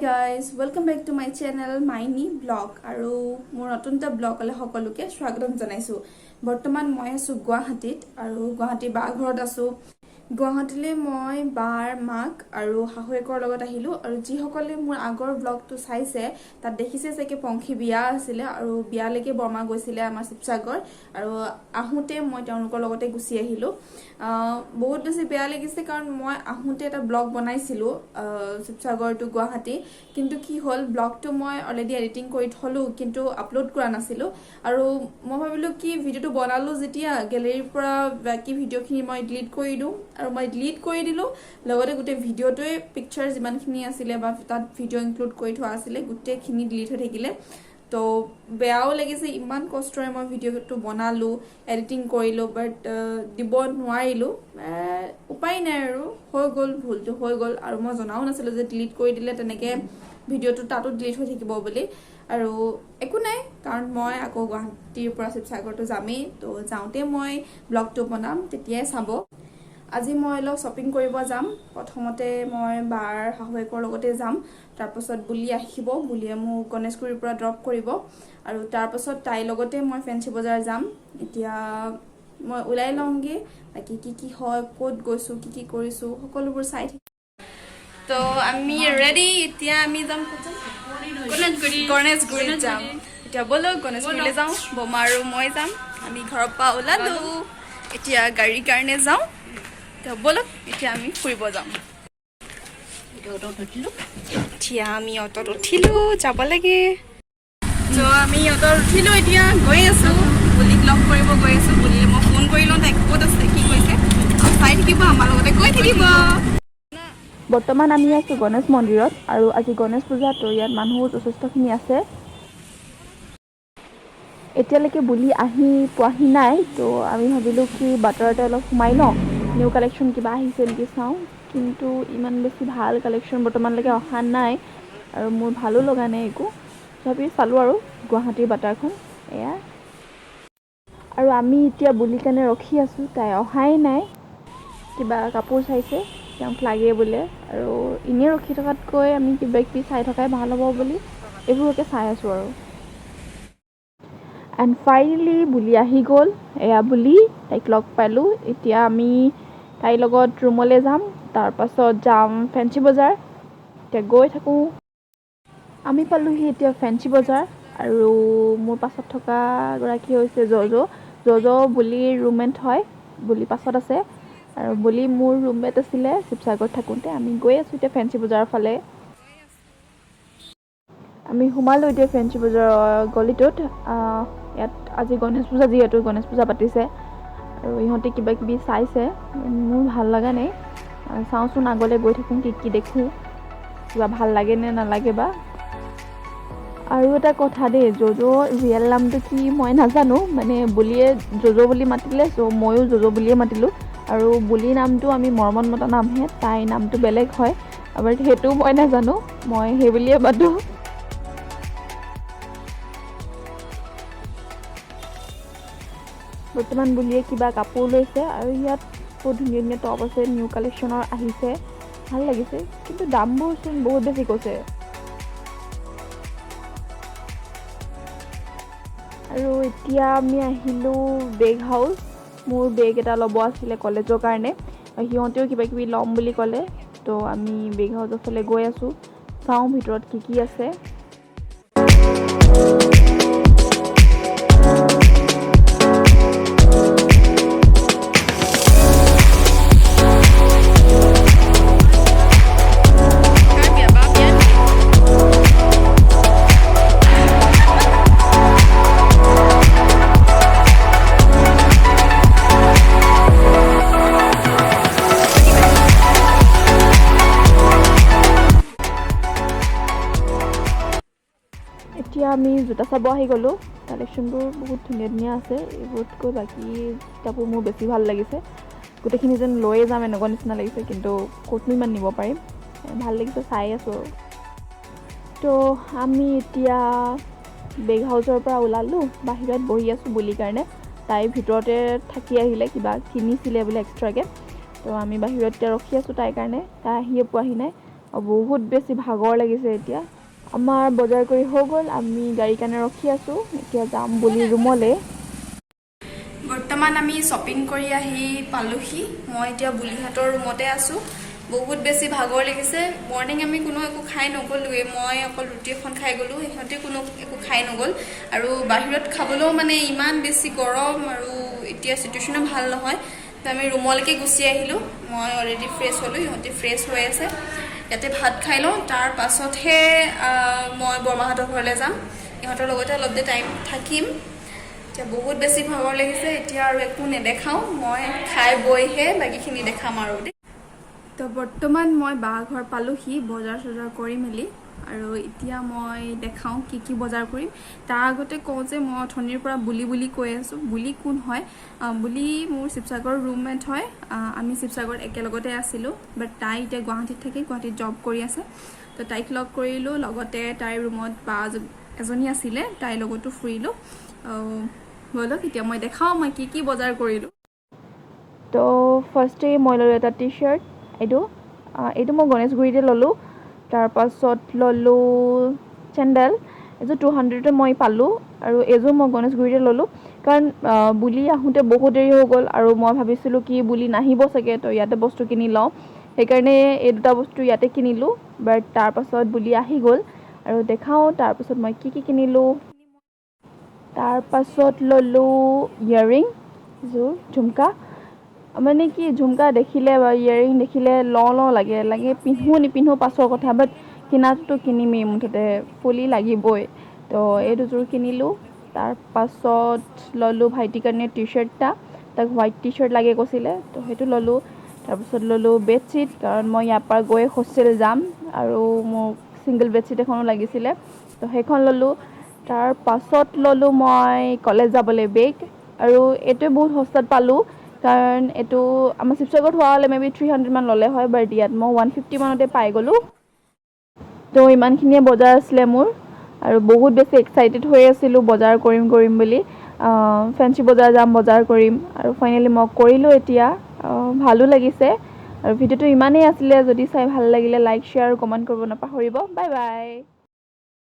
guys, welcome back to my channel Maini Vlog আৰু মোৰ নতুন এটা ব্লগলৈ সকলোকে স্বাগতম জনাইছো। বৰ্তমান মই আছো গুৱাহাটীত আৰু গুৱাহাটী বা ঘৰত আছো। গুৱাহাটীলৈ মই বাৰ মাক আৰু শাহুৱেকৰ লগত আহিলো আৰু যিসকলে মোৰ আগৰ ব্লগটো চাইছে তাত দেখিছে যে পংখী বিয়া আছিল আৰু বিয়ালৈকে বৰমা গৈছিলে আমাৰ শিৱসাগৰ আৰু আহোতে মই তেওঁলোকৰ লগতে গুচি আহিলো। বহুত বেছি বেয়া লাগিছে কাৰণ মই আহোতে এটা ব্লগ বনাইছিলো শিৱসাগৰ টু গুৱাহাটী, কিন্তু কি হ'ল ব্লগটো মই অলৰেডি এডিটিং কৰি থলো কিন্তু আপলোড কৰা নাছিলো আৰু মই ভাবিলো কি ভিডিঅ'টো বনালো যেতিয়া গেলেৰীৰ পৰা বাকি ভিডিঅ'খিনি মই ডিলিট কৰি দিওঁ আৰু মই ডিলিট কৰি দিলো। লগতে গোটেই ভিডিঅ'টোৱে পিকচাৰ যিমানখিনি আছিলে বা তাত ভিডিঅ' ইনক্লুড কৰি থোৱা আছিলে গোটেইখিনি ডিলিট হৈ থাকিলে। তো বেয়াও লাগিছে, ইমান কষ্টৰে মই ভিডিঅ'টো বনালো, এডিটিং কৰিলো, বাট দিব নোৱাৰিলো। উপায় নাই আৰু হৈ গ'ল, ভুলটো হৈ গ'ল আৰু মই জনাও নাছিলো যে ডিলিট কৰি দিলে তেনেকে ভিডিঅ'টো তাতো ডিলিট হৈ থাকিব বুলি। আৰু একো নাই কাৰণ মই আকৌ গুৱাহাটীৰ পৰা শিৱসাগৰটো যামেই, তো যাওঁতে মই ব্লগটো বনাম, তেতিয়াই চাব। আজি মই অলপ শ্বপিং কৰিব যাম। প্ৰথমতে মই বাৰ শাহুৱেকৰ লগতে যাম, তাৰপাছত বুলি আহিব, বুলিয়ে মোক গণেশগুৰিৰ পৰা ড্ৰপ কৰিব আৰু তাৰপাছত তাইৰ লগতে মই ফেঞ্চি বজাৰ যাম। এতিয়া মই ওলাই লওঁগে, বাকী কি হয়, ক'ত গৈছো, কি কৰিছো সকলোবোৰ চাই থাকিম। তো আমি ৰেডি, এতিয়া আমি যাম গণেশগুৰিত যাম। এতিয়া ব'লক গণেশগুৰিলৈ যাওঁ, বমা আৰু মই যাম। আমি ঘৰৰ পৰা ওলালো, এতিয়া গাড়ীৰ কাৰণে যাওঁ। ব'লক এতিয়া আমি ফুৰিব যাম। এতিয়া আমি অটত উঠিলো, যাব লাগে। তো আমি অটত উঠিলো, এতিয়া গৈ আছো, বুলিক লগ কৰিব গৈ আছো। বুলিলে মই ফোন কৰি লওঁ তাইক ক'ত আছে, কি কৈছে, চাই থাকিব, আমাৰ লগতে গৈ থাকিব। বৰ্তমান আমি আছো গণেশ মন্দিৰত আৰু আজি গণেশ পূজা, তো ইয়াত মানুহ যথেষ্টখিনি আছে। এতিয়ালৈকে বুলি আহি পোৱাহি নাই, তো আমি ভাবিলোঁ কি বাটৰতে অলপ সোমাই লওঁ, নিউ কালেকশ্যন কিবা আহিছে নেকি চাওঁ, কিন্তু ইমান বেছি ভাল কালেকশ্যন বৰ্তমানলৈকে অহা নাই আৰু মোৰ ভালো লগা নাই একো। তথাপি চালোঁ আৰু গুৱাহাটীৰ বাটাৰখন এয়া। আৰু আমি এতিয়া বুলিৰ কাৰণে ৰখি আছোঁ, তাই অহাই নাই। কিবা কাপোৰ চাইছে, তেওঁক লাগে বোলে, আৰু এনেই ৰখি থকাতকৈ আমি কিবা কিবি চাই থকাই ভাল হ'ব বুলি এইবোৰকে চাই আছোঁ আৰু। এণ্ড ফাইনেলি বুলি আহি গ'ল, এয়া বুলি, তাইক লগ পালোঁ। এতিয়া আমি তাইৰ লগত ৰুমলৈ যাম, তাৰপাছত যাম ফেঞ্চি বজাৰ। এতিয়া গৈ থাকোঁ। আমি পালোঁহি এতিয়া ফেঞ্চি বজাৰ আৰু মোৰ পাছত থকা গৰাকী হৈছে জ'জ বুলিৰ ৰুমমেট হয়, বুলি পাছত আছে আৰু বুলি মোৰ ৰুমমেট আছিলে শিৱসাগৰত থাকোঁতে। আমি গৈ আছোঁ এতিয়া ফেঞ্চি বজাৰৰ ফালে। আমি সোমালোঁ এতিয়া ফেঞ্চি বজাৰৰ গলিটোত। ইয়াত আজি গণেশ পূজা, যিহেতু গণেশ পূজা পাতিছে আৰু ইহঁতে কিবা কিবি চাইছে, মোৰ ভাল লগা নাই। চাওঁচোন আগলৈ গৈ থাকোঁ, কি দেখোঁ, কিবা ভাল লাগে নে নালাগে বা। আৰু এটা কথা দেই, জ'জ ৰিয়েল নামটো কি মই নাজানো, মানে বুলিয়ে জ'জ বুলি মাতিলে, চ' ময়ো জ'জ বুলিয়ে মাতিলোঁ। আৰু বুলি নামটো আমি মৰমত মতা নামহে, তাইৰ নামটো বেলেগ হয়, বাট সেইটোও মই নাজানো, মই সেই বুলিয়ে মাতোঁ। বৰ্তমান বুলিয়ে কিবা কাপোৰ লৈছে আৰু ইয়াত বহুত ধুনীয়া ধুনীয়া টপ আছে, নিউ কালেকশ্যনৰ আহিছে, ভাল লাগিছে, কিন্তু দামবোৰ চোন বহুত বেছি কৈছে। আৰু এতিয়া আমি আহিলোঁ বেগ হাউচ। মোৰ বেগ এটা ল'ব আছিলে কলেজৰ কাৰণে, সিহঁতেও কিবা কিবি ল'ম বুলি ক'লে, তো আমি বেগ হাউচৰ ফালে গৈ আছোঁ। চাওঁ ভিতৰত কি আছে। এতিয়া আমি জোতা চাব আহি গ'লোঁ। কালেকশ্যনবোৰ বহুত ধুনীয়া ধুনীয়া আছে, এইবোৰতকৈ বাকী জোতাবোৰ মোৰ বেছি ভাল লাগিছে। গোটেইখিনি যেন লৈয়ে যাম এনেকুৱা নিচিনা লাগিছে, কিন্তু ক'তনো ইমান নিব পাৰিম, ভাল লাগিছে, চাই আছোঁ আৰু। তো আমি এতিয়া বেগ হাউচৰ পৰা ওলালোঁ, বাহিৰত বহি আছোঁ বুলিৰ কাৰণে। তাই ভিতৰতে থাকি আহিলে, কিবা কিনিছিলে বোলে এক্সট্ৰাকৈ, তো আমি বাহিৰত এতিয়া ৰখি আছোঁ তাইৰ কাৰণে। তাই আহিয়ে পোৱাহি নাই, বহুত বেছি ভাগৰ লাগিছে এতিয়া। আমাৰ বজাৰ কৰি হৈ গ'ল, আমি গাড়ীৰ কাৰণে ৰখি আছোঁ, এতিয়া যাম বুলি ৰুমলৈ। বৰ্তমান আমি শ্বপিং কৰি আহি পালোহি। মই এতিয়া বুলিহঁতৰ ৰুমতে আছোঁ। বহুত বেছি ভাগৰ লাগিছে। মৰ্ণিং আমি কোনো একো খাই নগ'লোৱে, মই অকল ৰুটি এখন খাই গ'লোঁ, সিহঁতে কোনো একো খাই নগ'ল। আৰু বাহিৰত খাবলৈও মানে ইমান বেছি গৰম, আৰু এতিয়া চিটুৱেশ্যনো ভাল নহয়, তো আমি ৰুমলৈকে গুচি আহিলোঁ। মই অলৰেডি ফ্ৰেছ হ'লোঁ, সিহঁতে ফ্ৰেছ হৈ আছে। ইয়াতে ভাত খাই লওঁ, তাৰ পাছতহে মই বৰমাহঁতৰ ঘৰলৈ যাম। ইহঁতৰ লগতে অলপ দেৰি টাইম থাকিম। এতিয়া বহুত বেছি ভাগৰ লাগিছে, এতিয়া আৰু একো নেদেখাওঁ, মই খাই বৈহে বাকীখিনি দেখাম আৰু দেই। তো বৰ্তমান মই বা ঘৰ পালোহি বজাৰ চজাৰ কৰি মেলি, আৰু এতিয়া মই দেখাওঁ কি কি বজাৰ কৰিম। তাৰ আগতে কওঁ যে মই অথনিৰ পৰা বুলি কৈ আছোঁ। বুলি কোন হয়? বুলি মোৰ শিৱসাগৰৰ ৰুমমেট হয়। আমি শিৱসাগৰত একেলগতে আছিলোঁ, বাট তাই এতিয়া গুৱাহাটীত থাকি গুৱাহাটীত জব কৰি আছে। তো তাইক লগ কৰিলোঁ, লগতে তাইৰ ৰুমত বা এজনী আছিলে, তাইৰ লগতো ফুৰিলোঁ। ব'লক এতিয়া মই দেখাওঁ মই কি কি বজাৰ কৰিলোঁ। তো ফাৰ্ষ্টে মই ল'লোঁ এটা টি চাৰ্ট, এইটো মই গণেশগুৰিতে ল'লোঁ। তাৰপাছত ল'লোঁ চেণ্ডেল, এইযোৰ 200 মই পালোঁ, আৰু এইযোৰ মই গণেশগুৰিতে ল'লোঁ। কাৰণ বুলি আহোঁতে বহুত দেৰি হৈ গ'ল, আৰু মই ভাবিছিলোঁ কি বুলি নাহিব চাগে, তো ইয়াতে বস্তু কিনি লওঁ, সেইকাৰণে এই দুটা বস্তু ইয়াতে কিনিলোঁ। বাট তাৰপাছত বুলি আহি গ'ল, আৰু দেখাওঁ তাৰপাছত মই কি কি কিনিলোঁ। তাৰপাছত ল'লোঁ ইয়েৰিংযোৰ, ঝুমকা। মানে কি ঝুমকা দেখিলে বা ইয়েৰিং দেখিলে লওঁ লাগে পিন্ধো নিপিন্ধো পাছৰ কথা, বাট কিনাটোতো কিনিমেই, মুঠতে ফুলি লাগিবই। তো এই দুযোৰ কিনিলোঁ। তাৰপাছত ল'লোঁ ভাইটিৰ কাৰণে টি চাৰ্ট এটা, তাক হোৱাইট টি চাৰ্ট লাগে কৈছিলে, তো সেইটো ল'লোঁ। তাৰপিছত ল'লোঁ বেডশ্বীট, কাৰণ মই ইয়াৰ পৰা গৈ হোষ্টেল যাম, আৰু মোক ছিংগল বেডশ্বীট এখনো লাগিছিলে, তো সেইখন ল'লোঁ। তাৰ পাছত ল'লোঁ মই কলেজ যাবলৈ বেগ, আৰু এইটোৱে বহুত সস্তাত পালোঁ, কাৰণ এইটো আমাৰ শিৱসাগৰত হোৱা হ'লে মে বি 300 মান ল'লে হয়, বাট ইয়াত মই 150 মানতে পাই গ'লোঁ। তো ইমানখিনিয়ে বজাৰ আছিলে মোৰ, আৰু বহুত বেছি এক্সাইটেড হৈ আছিলোঁ বজাৰ কৰিম বুলি। ফেঞ্চি বজাৰ যাম, বজাৰ কৰিম, আৰু ফাইনেলি মই কৰিলোঁ এতিয়া। ভালো লাগিছে, আৰু ভিডিঅ'টো ইমানেই আছিলে। যদি চাই ভাল লাগিলে লাইক, শ্বেয়াৰ আৰু কমেণ্ট কৰিব নাপাহৰিব। Bye bye.